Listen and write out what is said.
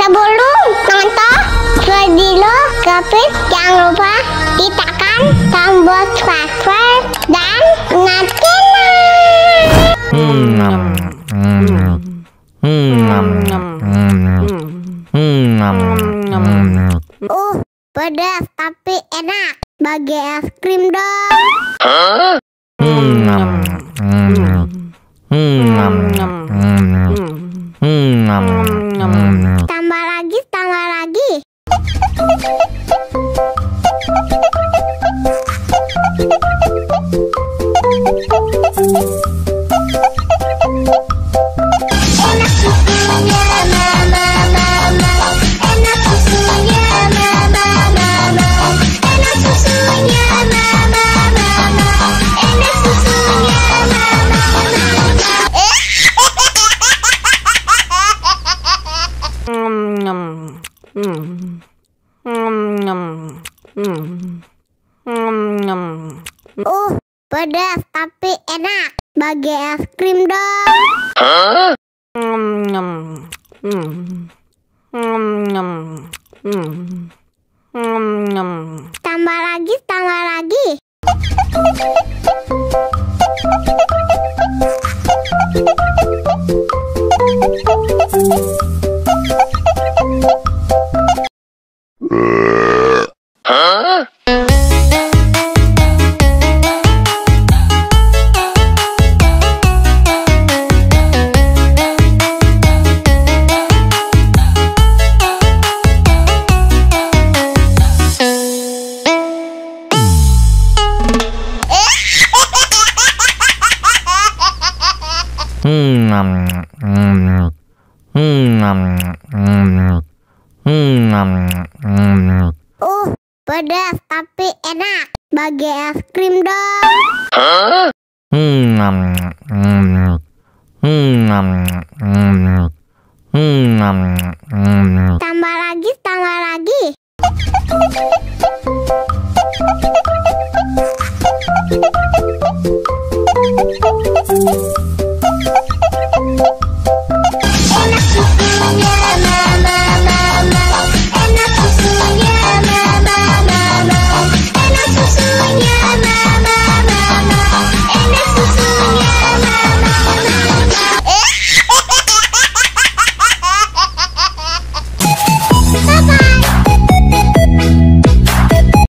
Sebelum nonton video Kepit, jangan lupa tekan tombol subscribe dan nyalakan. Pedas tapi enak. Bagi es krim dong. Tambah lagi, tambah lagi. Enak susunya mama, enak susunya mama, enak susunya mama, enak susunya pedas tapi enak. Bagi es krim dong. Tambah lagi, tambah lagi. Pedas tapi enak. Bagi es krim dong. Tambah lagi, tambah lagi.